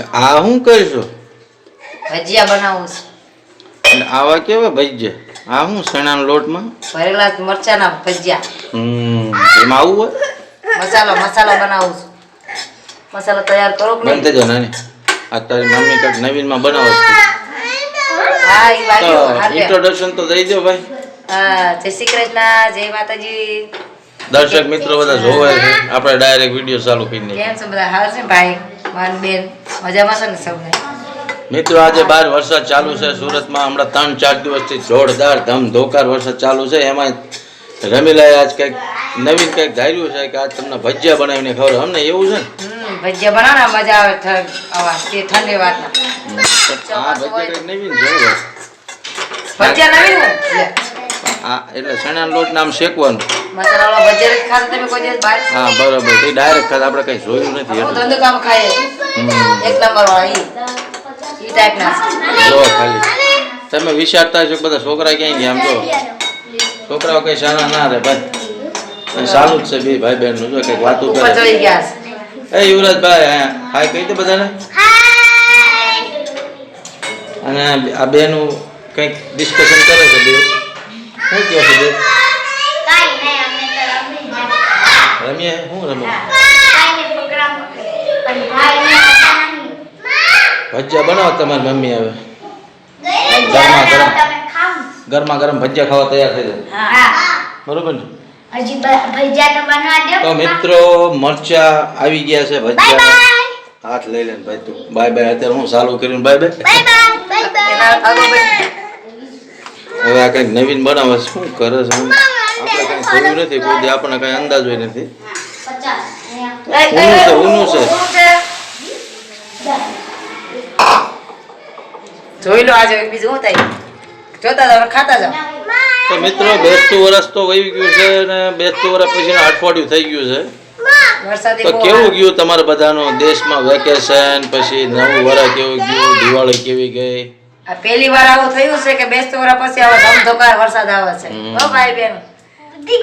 આ હું કરીશું? ભજીયા બનાવું છું. એટલે આવા કેવા ભજીયા? આ હું ચણાના લોટમાં ભરેલા મરચાના ભજીયા. એમાં આવું હોય? મસાલો બનાવું છું. મસાલો તૈયાર કરો કે બંધ જો નાની. આ તારી મમ્મી કઈક નવીનમાં બનાવે છે. હા ઈ વાગ્યો તો હાલે. ઇન્ટ્રોડક્શન તો દઈ દો ભાઈ. જય શ્રી કૃષ્ણ, જય માતાજી. દર્શક મિત્રો બધા જોવે છે, આપણે ડાયરેક્ટ વિડિયો ચાલુ કરી દઈએ. કેમ છો બધા? હાલ છે ભાઈ માન બેન મજામાં છે ને સૌને? મિત્રો આજે બહાર વરસાદ ચાલુ છે સુરતમાં. હમણાં 3-4 દિવસથી જોરદાર ધમધોકાર વરસાદ ચાલુ છે. એમાં રમીલાએ આજ કંઈક નવીન કંઈક ધાર્યું છે કે આજ તમને ભજીયા બનાવીને ખબર. અમને એવું છે ને ભજીયા બનાવના મજા આવે. તે ઠંડી વાતના આ ભજીયા કંઈક નવીન છે. ભજીયા નવીન હોય આ એટલે ચણાનો લોટ નામ શેકવાનું. મસાલાવાળા ભજીયા જ ખાતા તમે કોઈ દિવસ બહાર? હા બરોબર. એ ડાયરેક્ટ ખાતા આપણે કંઈ જોયું નથી. હું ધંધો કામ ખાય એક નંબર વાળા ઈ ટાઈપના જો ખાલી તમે વિચારતા છો કે બધા છોકરા ક્યાંય ગયા? આમ જો છોકરાઓ કઈ સારા ના રે ભાઈ. સારું જ છે બે ભાઈ બહેન નું. જો કઈક વાતો ઉપર કરે. ચડી ગયા છે. એ યુવરાજભાઈ હાય કહી દે બધાને. અને આ બેનું કંઈક ડિસ્કશન કરે છે બે. શું કહો છો બે? રમીએ શું રમો? ભજીયા બનાવો તમારી મમ્મી હવે. ગરમા ગરમ ભજીયા ખાવા તૈયાર થઈ જાય. બરોબર ને? હજી ભજીયા તો બનવા દો. તો મિત્રો મરચા આવી ગયા છે ભજીયા. હાથ લઈ લે ભાઈ તું. Bye bye. અત્યારે હું ચાલુ કર્યું bye bye. Bye bye bye એના આગળ ભાઈ હવે આ કંઈક નવીન બનાવે છે. શું કરે છે? આપણે કંઈ જોયું નથી કોઈ દી. આપણને કંઈ અંદાજ હોય નથી. 50 ઊનું છે. જોઈ લો આજે બીજું શું થાય જોતા જાવ ખાતા જાવ. તો મિત્રો બેસતું વર્ષ તો વહી ગયું છે ને બેસતું વર્ષ પછી અઠવાડિયું થઈ ગયું છે. વરસાદી તો બહુ કેવું ગયું તમારા બધાનું દેશમાં વેકેશન? પછી નવું વર્ષ કેવું ગયું? દિવાળી કેવી ગઈ? આ પહેલી વાર આવું થયું છે કે બેસતું વર્ષ પછી આવો ધમધોકાર વરસાદ આવે છે. હો ભાઈ બેન.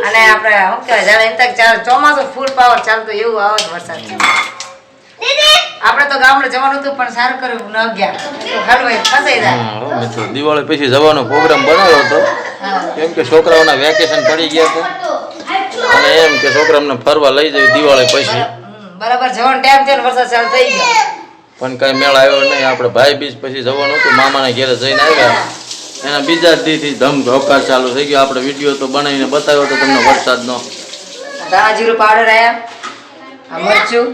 અને આપણે શું કહેવાય જાણે એમ થાય ચોમાસું ફૂલ પાવર ચાલતું એવું આવે છે વરસાદ. આપણે તો ગામડે જવાનું હતું પણ સારું કર્યું ન ગયા. હલવાઈ ફસાઈ જાય. હા મિત્રો દિવાળી પછી જવાનો પ્રોગ્રામ બનાવ્યો હતો. કેમ કે છોકરાઓના વેકેશન પડી ગયા હતા અને એમ કે છોકરાઓને ફરવા લઈ જાય દિવાળી પછી. બરાબર જવાનો ટાઈમ થયો ને વરસાદ ચાલુ થઈ ગયો. પણ કઈ મેળ આવ્યો નહીં. આપણે ભાઈ બીજ પછી જવાનું હતું. મામાના ઘેરે જઈને આવ્યા એના બીજા દીથી ધમધોકાર ચાલુ થઈ ગયો. આપણે વિડીયો તો બનાવીને બતાવ્યો હતો તમને વરસાદનો. ધાણા જીરું પાવડર આયા. આ મરચું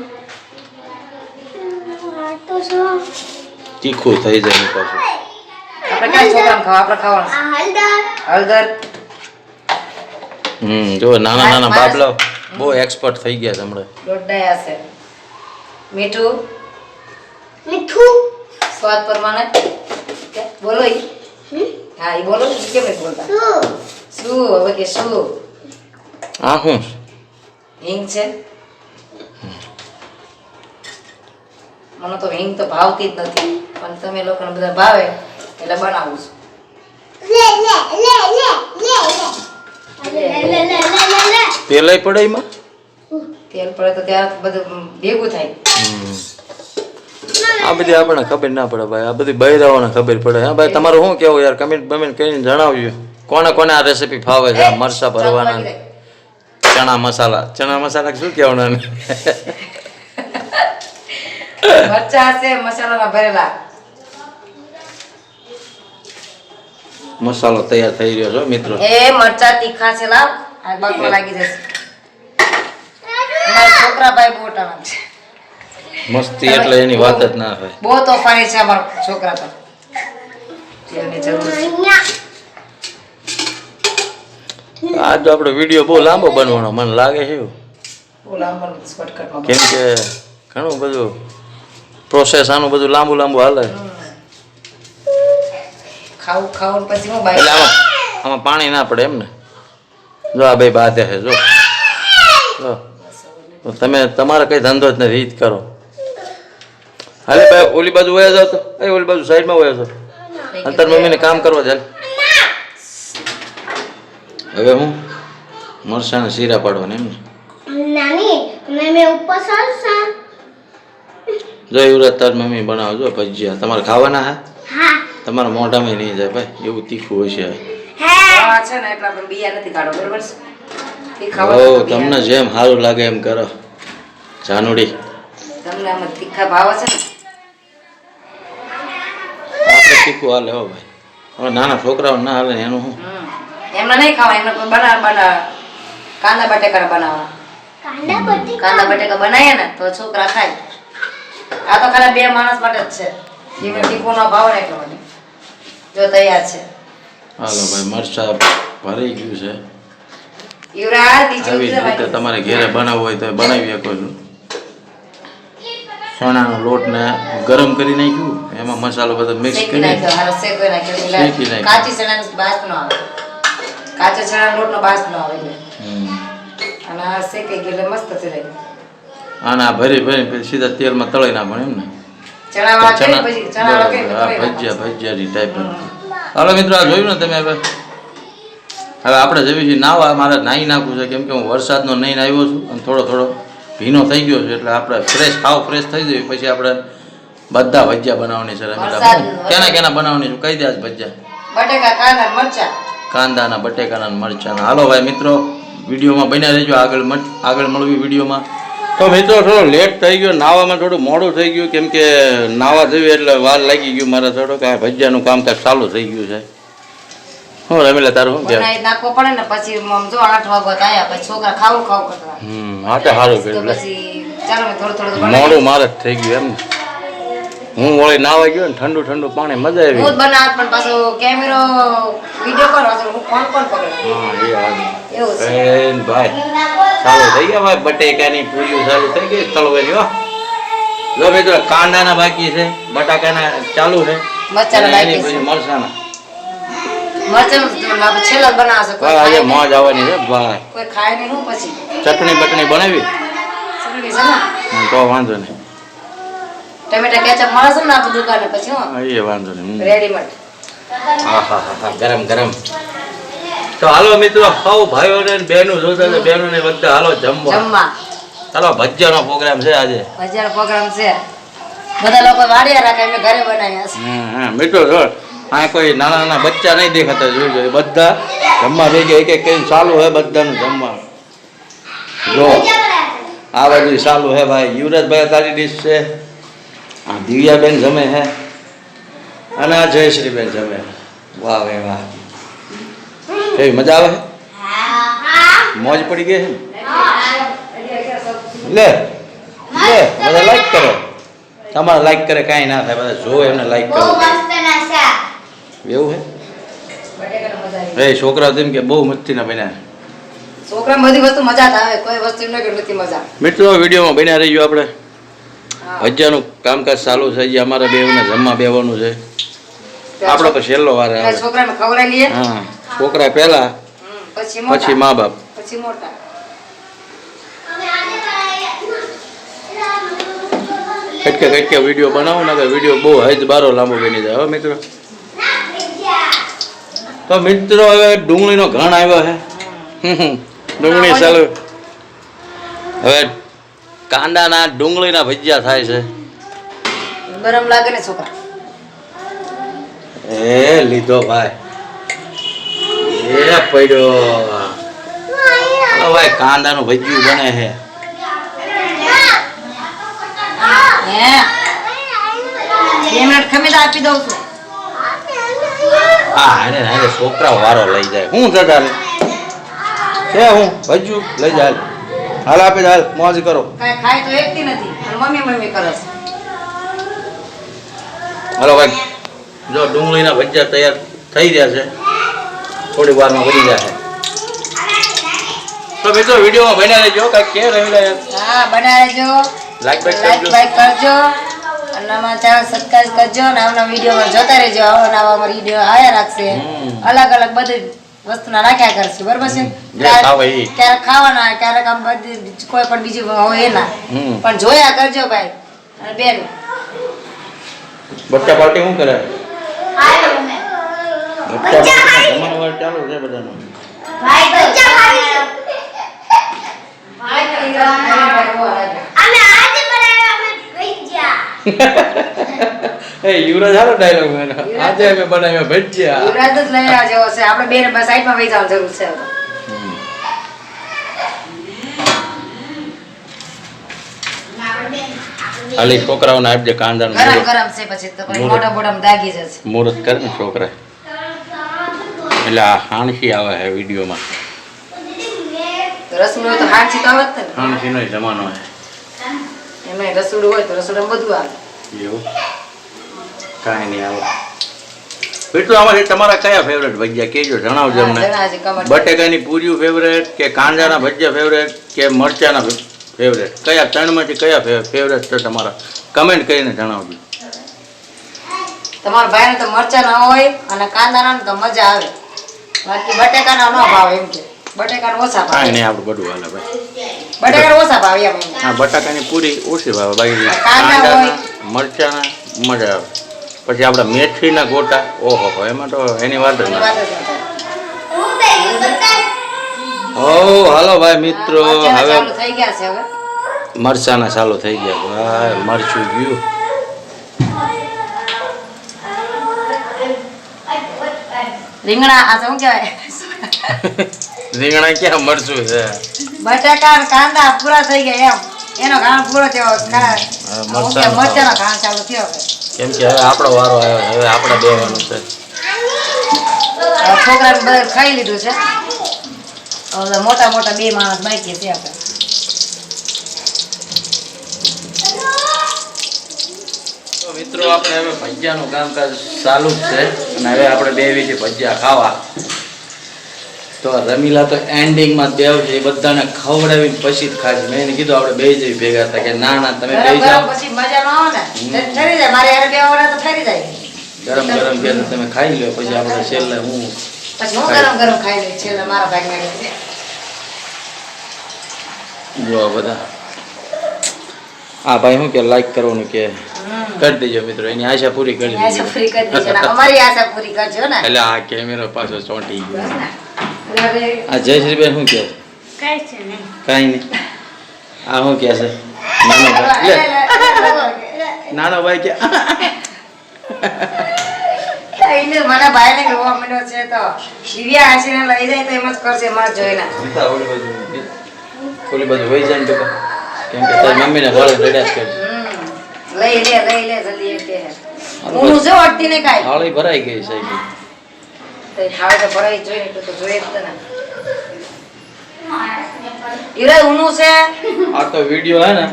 તીખું થઈ જાય ને પાછું. આપણે ક્યાં છોકરાને ખાવા? આપણે ખાવાનું હળદર. જો નાના નાના બાબલા બહુ એક્સપર્ટ થઈ ગયા છે હમણાં. દોડાયા છે. મીઠું સ્વાદ પ્રમાણે. બોલો ઈ. હા ઈ બોલો. ઈ કેમ નથી બોલતા? શું હવે કે શું? આ શું? હિંગ છે. મને તો હિંગ તો ભાવતી જ નથી પણ તમે લોકોને બધા ભાવે એટલે બનાવું છું. તેલય પડે એમાં? તેલ પડે તો ત્યારે બધું ભેગું થાય. આ બધી આપણને ખબર ના પડે ભાઈ. આ બધી બૈરાઓને ખબર પડે. હા ભાઈ તમારું શું કેવું યાર? કમેન્ટ કરીને જણાવજો. કોને કોને આ રેસીપી ફાવે છે? મરચા ભરવાના, ચણા મસાલા શું કહેવાનું? મરચા છે મસાલાના ભરેલા. મસાલો તૈયાર થઈ રહ્યો છે મિત્રો. એ મરચા તીખા છે લાવ. આ બાકવા લાગી જશે. અમારા છોકરા ભાઈ બોટાના છે. મસ્તી એટલે એની વાત જ ના હોય. બહુ તોફાની છે અમારા છોકરા તો. તેલની જરૂર છે. આજ તો આપણો વિડીયો બહુ લાંબો બનવાનો મને લાગે છે. બહુ લાંબો શોર્ટકટમાં. કેમ કે ઘણું બધું પ્રોસેસ આનું બધું લાંબુ હાલે. ખાવું પછી હું એટલે બાઈ આમાં પાણી ના પડે એમ ને? જો આ ભાઈ બાધે છે જો. તમે તમારે કઈ ધંધો જ નથી. ઈ જ કરો. હાલે ભાઈ ઓલી બાજુ વયા જાવ તો. ઓલી બાજુ સાઈડમાં વયા જાવ. અંતર મમ્મીને કામ કરવા જાય. હવે હું મરચાના શીરા પાડવાના એમ ને? નાની મેં ઉપર સરસા જો યુવરાજ તાર મમ્મી બનાવજો ભજીયા તમારે ખાવાના હે હા તમારા મોઢામાં નહીં જાય ભાઈ એવું તીખું હોય છે આ છે ને એટલે આપણે બિયા નથી કાઢો બરોબર છે એ ઓ ખાવાનું તમને જેમ સારું લાગે એમ કરો જાનુડી તમને આમાં તીખા ભાવ છે ને આપણે તીખું હાલે હો ભાઈ હવે નાના છોકરાઓ ના હાલે ને એનું શું એમને નહીં ખાવા એમને બના કાંદા બટેકા બનાવવા કાંદા બટેકા બનાવીએ ને તો છોકરા ખાય આ તો ખાલી 2 માણસ માટે જ છે જીવન તીખું નો ભાવ ને એટલો માટે જો તૈયાર છે હાલો ભાઈ મરચા ભરાઈ ગયું છે યુવરાજ બીજું આવી જ રીતે તમારે ઘેરે બનાવવું હોય તો બનાવી શકો છો ચણાનો લોટ ને ગરમ કરી નાખ્યું એમાં મસાલો બધો મિક્સ શેકી કરી નાખ્યો હારો શેકી નાખ્યો શેકી નાખ્યો. કાચી ચણાનો બાસ નો આવે કાચા ચણાનો લોટનો બાસ નો આવે એટલે અને આ શેકાઈ ગયો એટલે મસ્ત થઈ જાય આના ભરી ભરી પછી સીધા તેલમાં તળી નાખો એમ ને ચણા વાળા કરી પછી ચણા વાળા કરી બરાબર. આ ભજીયાની ટાઈપ હાલો મિત્રો આ જોયું ને તમે હવે આપણે જઈએ છીએ નાવા મારે નાહી નાખવું છે કેમ કે હું વરસાદનો નહીં આવ્યો છું અને થોડો થોડો ભીનો થઈ ગયો છે એટલે આપણે ફ્રેશ થઈ જઈએ પછી આપણે બધા ભજીયા બનાવવાની છે વરસાદ. કેના કેના બનાવવાની છે કહી દે આજ ભજીયા બટેકા કાંદા મરચા કાંદાના બટેકાના અને મરચાના હાલો ભાઈ મિત્રો વિડીયોમાં બન્યા રહેજો આગળ મળવી વિડીયોમાં તો મિત્રો થોડો લેટ થઈ ગયો નાવામાં થોડું મોડું થઈ ગયું કેમ કે નાવા જઈએ એટલે વાર લાગી ગયું મારે થોડુંક આ ભજીયાનું કામકાજ ચાલુ થઈ ગયું છે હું રમીલા તારું શું કહેવાય બનાવી નાખવો પડે ને પછી આમ જો 8 વાગ્યા આયા પછી છોકરા ખાવું કરતા હા તો સારું તો કર્યું લે. પછી ચાલો મેં થોડું થોડું બનાવી મોડું મારે જ થઈ ગયું એમ ને હું વળી નાવા ગયો ને ઠંડુ ઠંડુ પાણી મજા આવી હું જ બનાવત પણ પાછો કેમેરો વિડિયો કરો તો હું ફોન પણ પકડું હા એ હાલ એવું છે એન ભાઈ ચાલુ થઈ ગયા ભાઈ બટેકાની પૂરીઓ ચાલુ થઈ ગઈ તળવાની હો જો મિત્રો કાંદાના બાકી છે બટાકાના ચાલુ છે મરચાંના અને બાકી એની છે. પછી મરચાના મરચાં છેલ્લા જ બનાવશે ભાઈ આજે મોજ આવવાની છે ભાઈ કોઈ ખાય નહીં હું પછી ચટણી બટણી બનાવી ચટણી છે ને તો વાંધો નહીં ટમેટા કેચઅપ મળે છે ને આપણી દુકાને પછી હું હા, એ વાંધો નહીં રેડીમેડ હા ગરમ ગરમ તો હાલો મિત્રો સૌ ભાઈઓ ને બહેનો જોતા છે બહેનો ને બધા હાલો જમવા જમવા ચાલો ભજીયાનો પ્રોગ્રામ છે આજે ભજીયાનો પ્રોગ્રામ છે બધા લોકો વાડિયા રાખે અમે ઘરે બનાવ્યા છે હા મિત્રો જો આ કોઈ નાના નાના બચ્ચા નહીં દેખાતા જોઈ એ બધા જમવા ભેગી એક એક કરીને ચાલુ હે બધાનું જમવાનું જો આ બાજુ ચાલુ હે ભાઈ યુવરાજભાઈ તારી ડીશ છે આ દિવ્યાબેન જમે હે અને આ જયશ્રીબેન જમે વાહ વે વાહ કેવી મજા આવે મોજ પડી ગઈ છે ને? લે બધા લાઈક કરો તમારે લાઈક કરે કાંઈ ના થાય બધા જો એમને લાઈક કરો એવું હે બટેકાનો મજા આવી એ છોકરા તેમ કે બહુ મસ્તીના બન્યા છોકરા બધી વસ્તુ મજા જ આવે કોઈ વસ્તુ ન કે નથી મજા મિત્રો વિડીયોમાં બન્યા રહીજો આપણે હા. ભજીયાનું કામકાજ ચાલુ છે જે અમારે બેવને જમવા બેવાનું છે આપણો તો છેલ્લો વાર પેલા આવે છોકરાને ખવડાવી લઈએ હા છોકરા પહેલા પછી પછી મોટા મા બાપ પછી મોટા કટકે કટકે વિડીયો બનાવો ને વિડીયો બહુ હજ બારો લાંબો બની જાય હવે મિત્રો તો મિત્રો હવે ડુંગળીનો ઘણ આવ્યો છે ડુંગળી ચાલુ હવે કાંદાના ડુંગળીના ભજીયા થાય છે ગરમ લાગે ને છોકરા એ લીધો ભાઈ એ પડ્યો ભાઈ કાંદાનું ભજીયું બને છે હે 2 મિનિટ ખમી તો આપી દઉં છું હા હારે હારે છોકરા વારો લઈ જાય હું જતા છે હું ભજ્યું લઈ જાય હાલ આપે હાલ મોજ કરો કાંઈ ખાય તો એકતી નથી અને મમ્મી કરે છે હાલો ભાઈ જો ડુંગળીના ભજીયા તૈયાર થઈ રહ્યા છે થોડી વારમાં બની જશે તો મિત્રો વિડીયોમાં બન્યા રહેજો કાંઈક કે રહેલા હા બનાવજો લાઈક લાઈક કરજો અને અમારા ચેનલ સબસ્ક્રાઇબ કરજો અને આવના વિડીયોમાં જોતા રહેજો આવા નવા અમારા વિડીયો આવ્યા રાખશે અલગ અલગ બધી વસ્તુના નાખ્યા કરશે બરોબર છે ખાવા ઈ. ક્યારેક ખાવાના ક્યારેક આમ બધી કોઈ પણ બીજું હોય એના પણ જોયા કરજો ભાઈ અને બેન બચ્ચા પાર્ટી શું કરે બચ્ચા પાર્ટી જમવાનું વાર ચાલુ છે બધાનું અમે આજે બનાવ્યા અમે ભજીયા એ યુવરાજ હારો ડાયલોગ મેનો આજે અમે બનાવ્યા ભજીયા યુવરાજ જ લઈ આવવા જેવો છે આપણે બે સાઈડમાં વહી જવાની જરૂર છે હવે. ખાલી છોકરાઓને આપજે કાંદાનું ગરમ ગરમ છે પછી તો કોઈ મોઢા બોઢામાં દાગી જશે. મુહૂર્ત કરે ને છોકરા એટલે આ હાણસી આવે છે વિડીયોમાં તો રસોડું હોય તો હાંચી તો આવે જ ને. હાણસીનો જમાનો છે એમાં રસોડું હોય તો રસોડામાં બધું આવે. એવું કાંઈ નહીં આવે મિત્રો આમાંથી તમારા કયા ફેવરેટ ભજીયા કહેજો જણાવજો અમને જણાવજો comment. બટેકાની પૂરીઓ ફેવરેટ કે કાંદાના ભજીયા ફેવરેટ કે મરચાના ફેવરેટ કયા ત્રણમાંથી કયા ફેવરેટ છે તમારા કમેન્ટ કરીને જણાવજો. તમારા ભાઈને તો મરચા ના હોય અને કાંદા ના તો મજા આવે બાકી બટેકાના ન ભાવે એમ કે બટેકાના ઓછા ભાવે. કાંઈ નહીં આપણું બધું હાલે ભાઈ બટેકાના ઓછા ભાવે એમ. હા બટાકાની પૂરી ઓછી ભાવે બાકી કાંદા કાંદાના મરચાના મજા આવે પછી આપણા મેથીના ગોટા ઓહો એમાં તો એની વાત જ એની ના વાત જ નથી. ઓ હાલો ભાઈ મિત્રો મરચાના હવે ચાલુ થઈ ગયા છે હવે. મરચાના ચાલુ થઈ ગયા ભાઈ મરચું ગયું રીંગણા આ શું કહેવાય રીંગણા ક્યાં મરચું છે બટાકા અને કાંદા પૂરા થઈ ગયા એમ એનો ઘાણ પૂરો થયો મરચાંનો મરચાનો ઘાણ ચાલુ થયો હવે. કેમ કે હવે આપણો વારો આવ્યો હવે આપણે બેવાનું છે છોકરાને બધા ખાઈ લીધું છે હવે મોટા મોટા બે માણસ બાકી છે આપણે. તો મિત્રો આપણે હવે ભજીયાનું કામકાજ ચાલુ જ છે અને હવે આપણે બે વીથી ભજીયા ખાવા તો રમીલા તો એન્ડિંગમાં જ બેવ છે એ બધાને ખવડાવીને પછી જ ખાશે મેં એને કીધું આપણે બે જઈ ભેગા હતા કે ના ના તમે બે ગરમ જાઓ ગરમ પછી મજા ન આવે ને ઠરી જાય મારે યાર બે વાળા તો ઠરી જાય ગરમ ગરમ કે તમે ખાઈ લો પછી આપણે છેલ્લે હું પછી હું ગરમ ગરમ ખાઈ લઈશ છેલ્લે મારા ભાઈ નાખી જો બધા હા ભાઈ શું કે લાઈક કરવાનું કે કરી દેજો મિત્રો એની આશા પૂરી કરી આશા દેજો પૂરી કરી દેજો ને અમારી આશા પૂરી કરજો ને એટલે આ કેમેરો પાછો ચોંટી ગયો બસ ને હવે આ જયશ્રીબેન શું કહે કઈ છે નહીં કાંઈ નહીં આ શું કહે છે નાનો ભાઈ કે એને મને ભાઈને રોવા માંડ્યો છે તો દિવ્યા હાસીને લઈ જાય તો એમ જ કરશે મારે જોઈને ઓલી બાજુ વહી જાય ને તો કેમ કે તારી મમ્મીને વાળે રડ્યા જ કરે લઈ લે જલ્દી એમ કે હું જો અટતી ને કાઈ હાળી ભરાઈ ગઈ છે ઈ. તો ખાવે તો ભરાઈ જોઈએ તો જોઈએ જ ને ઈરે ઊનું છે આ તો વિડીયો હે ને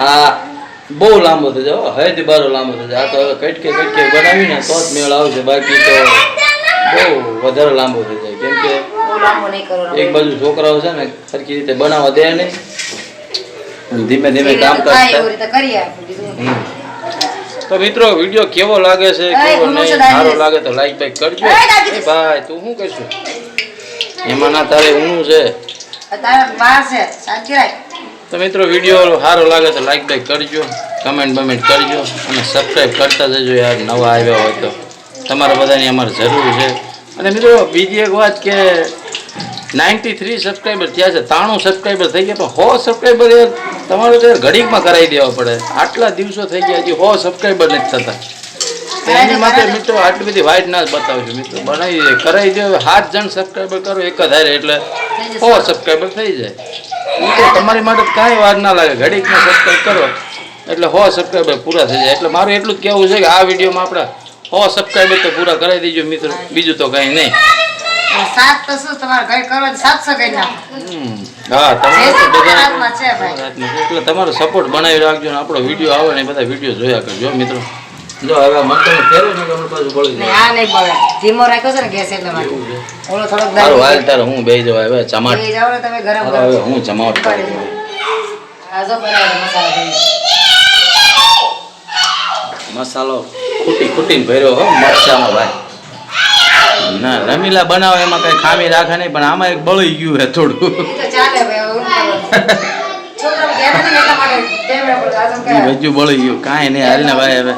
આ બહુ લાંબો થઈ જાય હૈથી બારો લાંબો થઈ જાય આ તો હવે કટકે બનાવીને તો જ મેળ આવશે બાકી તો બહુ વધારે લાંબો થઈ જાય કેમ કે બહુ લાંબો નહીં કરો એક બાજુ છોકરાઓ છે ને સરખી રીતે બનાવવા દે નહીં અને ધીમે ધીમે કામ થાય કરતા એવી રીતે કરીએ આપણે બીજું તો મિત્રો વિડીયો કેવો લાગે છે કેવો ઊનું છે નહીં દાદી. સારો લાગે તો લાઈક બાઈક કરજો એ દાદી. એ ભાઈ તું શું કરશું એમાં ના તારે ઊનું છે તારા બહાર છે શાંતિ રાખ તો મિત્રો વિડીયો સારો લાગે તો લાઈક બાઈક કરજો કમેન્ટ બમેન્ટ કરજો અને સબસ્ક્રાઈબ કરતા જજો યાર નવા આવ્યા હોય તો તમારા બધાની અમારે જરૂર છે અને મિત્રો બીજી એક વાત કે 93 સબસ્ક્રાઈબર થયા છે 93 સબસ્ક્રાઈબર થઈ ગયા પણ 100 સબસ્ક્રાઈબર યાર તમારે તો યાર ઘડીકમાં કરાવી દેવા પડે આટલા દિવસો થઈ ગયા હજી 100 સબસ્ક્રાઈબર નથી થતા તો એની માટે મિત્રો આટલી બધી વાઇટ ના જ બતાવજો મિત્રો બનાવી દે કરાવી દે 7 જણ સબસ્ક્રાઈબર કરો એક જ હારે એટલે 100 સબસ્ક્રાઈબર થઈ જાય મિત્રો તમારી માટે કાંઈ વાર ના લાગે ઘડીકમાં સબસ્ક્રાઈબ કરો એટલે 100 સબસ્ક્રાઈબર પૂરા થઈ જાય એટલે મારું એટલું જ કહેવું છે કે આ વિડીયોમાં આપણા 100 સબસ્ક્રાઈબર તો પૂરા કરાવી દેજો મિત્રો બીજું તો કાંઈ નહીં સાત તો શું તમારે ઘરે કરો 700 કરી નાખો હા તમારે તો બધા હાથમાં છે ભાઈ એટલે તમારો સપોર્ટ બનાવી રાખજો ને આપણો વિડીયો આવે ને એ બધા વિડીયો જોયા કરજો મિત્રો જો હવે મતલબ ફેરવે ને ગમે પાછું બળી નહીં જાય આ નહીં બળે ધીમો રાખ્યો છે ને ગેસ એટલે માટે ઓલો થોડોક મારું હાલ તારે હું બેહી જવાય હવે ચમાટ લઈ જાઓ ને તમે ગરમ હવે ગરમ હું ચમાટ પાડી દઉં આજો બરાબર મસાલા દઈ મસાલો ખૂટીને ભર્યો હો મરચાનો ભાઈ ના રમીલા બનાવે એમાં કઈ ખામી રાખે નહીં પણ આમાં એક બળી ગયું હે થોડું તો ચાલે ભાઈ હવે છોકરા ગયા નથી એટલા માટે કેમેરા પર આજો કે બધું બળી ગયું કાંઈ નહીં હાલ ને ભાઈ હવે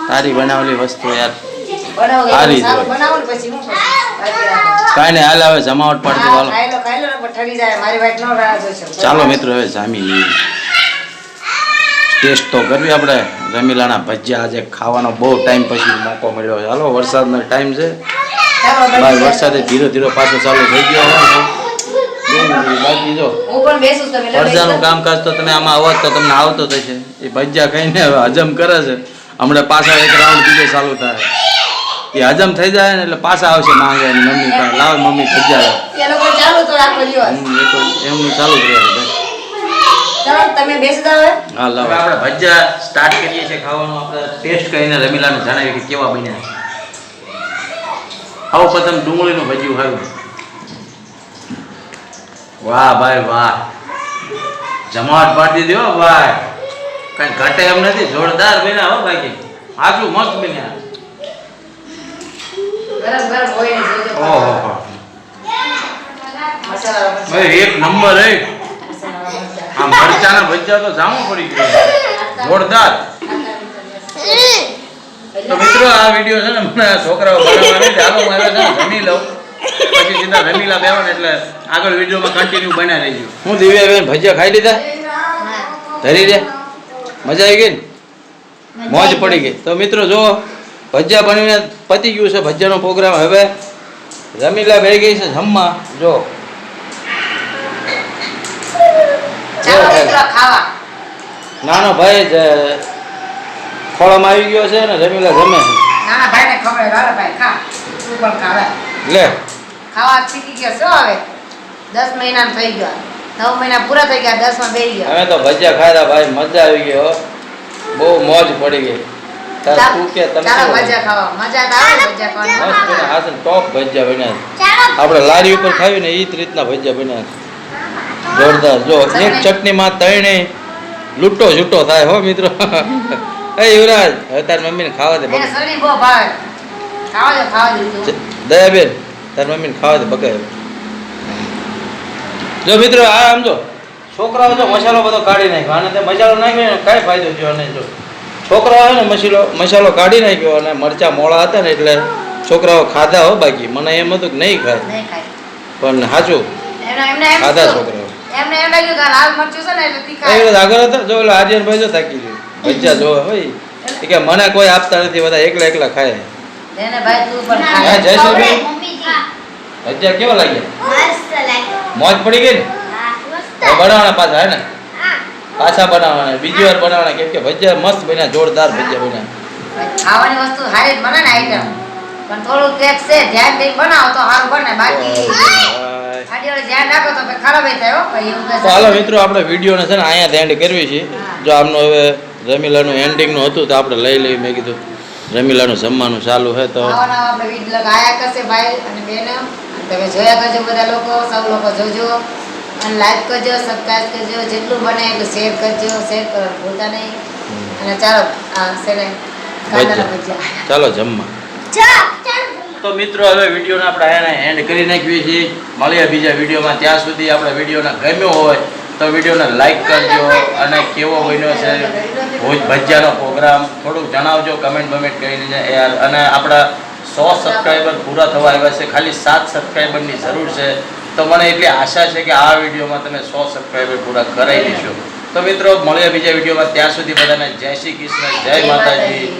તારી બનાવેલી વસ્તુ યાર બનાવો સારી જ સારું હોય. બનાવો ને પછી હું બાકી રાખો કાંઈ નહીં હાલ હવે જમાવટ પાડી દો હાલો ખાઈ લો ને પણ ઠરી જાય મારી વાઈટ નો રાહ જોશે ચાલો મિત્રો હવે જામી લઈએ ટેસ્ટ તો કરવી આપણે રમીલાના ભજીયા. આજે ખાવાનો બહુ ટાઈમ પછી મોકો મળ્યો છે. હાલો, વરસાદનો ટાઈમ છે, ચાલો બાર ભાઈ, વરસાદે ધીરે ધીરે પાછો ચાલુ થઈ ગયો હોય. બાકી જો હું પણ બેસું, તમે લો પડદાનું બેસો. કામકાજ તો તમે આમાં અવાજ તો તમને આવતો જ હશે. એ ભજીયા ખાઈને હવે હજમ કરે છે. હમણાં પાછા એક રાઉન્ડ બીજો ચાલુ થાય. એ હજમ થઈ જાય ને એટલે પાછા આવશે માંગે એની મમ્મી પાસે, લાવ મમ્મી ભજીયા લાવ. એ લોકો ચાલુ તો આખો દિવસ. એ તો એમનું ચાલુ જ રહે છે. ચાલો તમે બેસી જાઓ હવે. હા, લાવ. આપણે ભજીયા સ્ટાર્ટ કરીએ છીએ ખાવાનું. આપણે ટેસ્ટ કરીને રમીલાને જણાવીએ કે કેવા બન્યા છે. આવો પ્રથમ ડુંગળીનું ભજીયું ખાવું. વાહ ભાઈ વાહ, જમાવટ પાડી દીધી હો ભાઈ, કઈ ઘટે એમ નથી. જોરદાર બન્યા હો ભાઈ, આટલું મસ્ત બન્યા. ગરમ ગરમ હોય ને જોજો. ઓહો, મસાલા ભાઈ એક નંબર હે. આ મરચાના ભજીયા તો જામું પડી ગયું, જોરદાર. તો મિત્રો, આ વિડીયો છે ને મને છોકરાઓ બનાવવા નથી. હાલો, હું આવ્યો છે ને જમી લઉં, પછી સીધા રમીલા બેવાનું, એટલે આગળ વિડીયોમાં કન્ટિન્યુ બન્યા રહેજો. હું દિવ્યાબેન ભજીયા ખાઈ લીધા? ધરી દે. મજા આવી ગઈ ને? મોજ પડી ગઈ. તો મિત્રો જો, ભજીયા બનીને પતી ગયું છે ભજીયાનો પ્રોગ્રામ. હવે રમીલા બેસી ગઈ છે જમવા. જો ચાલો મિત્રો ખાવા. નાનો ભાઈ જ ખોળામાં આવી ગયો છે ને રમીલા જમે છે. નાના ભાઈને ખબર વાળા ભાઈ ખા, તું પણ ખાવા. લે, ખાવા શીખી ગયો છો હવે. 10 મહિના થઈ ગયા, 9 મહિના પૂરા થઈ ગયા, 10 માં બેસી ગયા. અમે તો ભજીયા ખાધા ભાઈ, મજા આવી ગઈ હો. બહુ મોજ પડી ગઈ. તાર તું કે તમે ચાલો શું ભજીયા ખાવા. મજા તો આવે ભજીયા ખાવાની. મસ્ત બન્યા. આ છે ને ટોપ ભજીયા બન્યા છે. ચાલો આપણે લારી ઉપર ખાવી ને એ જ રીતના ભજીયા બન્યા છે. જોરદાર. જો એક ચટણીમાં તળને લૂંટો છૂટો થાય હો મિત્રો. એ યુવરાજ, હવે તાર મમ્મીને ખાવા દે. એને શરીર બહુ ભાવે. ખાવા દે. દયાબેન, તાર મમ્મીને ખાવા દે બકાય. જો મિત્રો, આ આમ જો છોકરાઓ જો મસાલો બધો કાઢી નાખ્યો, અને તે મસાલો નાખ્યો ને કાંઈ ફાયદો થયો નહીં. જો છોકરાઓ છે ને મસાલો કાઢી નાખ્યો, અને મરચાં મોળા હતા ને એટલે છોકરાઓ ખાધા હો. બાકી મને એમ હતું કે નહીં ખાય, નહીં ખાય. પણ સાચું એમને એમ ખાધા થયું. છોકરાઓ. એમને એમ લાગ્યું કે લાલ મરચું છે ને એટલે તીખા. એ આગળ હતા. જો ઓલો આર્યનભાઈ જો થાકી ગયો ભજીયા જોવે હોય. એ કે મને કોઈ આપતા નથી, બધા એકલા એકલા ખાય. એને ભાઈ તું પણ હા, ખા. જયશ્રીભાઈ, મમ્મીજી ભજીયા કેવા લાગ્યા? મસ્ત લાગે. મોજ પડી ગઈ ને? હા મસ્ત. હવે બનાવવાના પાછા હે ને? હા પાછા બનાવવાના, બીજી વાર બનાવવાના, કેમ કે ભજીયા મસ્ત બન્યા, જોરદાર ભજીયા બન્યા. ખાવાની વસ્તુ સારી જ બને ને આઈટમ, પણ થોડું ટેક છે, ધ્યાન દઈને બનાવો તો સારું બને. બાકી આડી વાળી ધ્યાન રાખો તો પછી ખરાબ થાય હો. ભાઈ એવું તો કહેશે. હાલો મિત્રો, આપણે વિડીયોને છે ને અહીંયા એન્ડ કરવી છે. જો આમનું હવે રમીલાનું એન્ડિંગનું હતું તો આપણે લઈ લઈએ. મેં કીધું રમીલાનું જમવાનું ચાલુ છે તો આવા નવા આપણે વિડીયો આયા કરશે ભાઈ અને બહેનો. તમે જોયા કરજો, બધા લોકો, સૌ લોકો જોજો અને લાઈક કરજો, સબસ્ક્રાઇબ કરજો, જેટલું બને એટલું શેર કરજો. શેર કરવાનું ભૂલતા નહીં. અને ચાલો આ સેને કાંદાના ભજીયા. ચાલો જમવા. ચાલો તો મિત્રો, હવે વિડીયોને આપણે અહીંયા એન્ડ કરી નાખીએ છીએ. મળીએ બીજા વિડીયોમાં. ત્યાં સુધી આપણે વિડીયોને ગમ્યો હોય તો વિડીયોને લાઈક કરજો, અને કેવો બન્યો છે ભુજ ભજીયાનો પ્રોગ્રામ થોડુંક જણાવજો કમેન્ટ કરીને યાર. અને આપણા 100 સબસ્ક્રાઈબર પૂરા થવા આવ્યા છે, ખાલી 7 સબસ્ક્રાઈબરની જરૂર છે. તો મને એટલી આશા છે કે આ વિડીયોમાં તમે 100 સબસ્ક્રાઈબર પૂરા કરાવી દેશો. તો મિત્રો, મળીએ બીજા વિડીયોમાં. ત્યાં સુધી બધાને જય શ્રી કૃષ્ણ, જય માતાજી.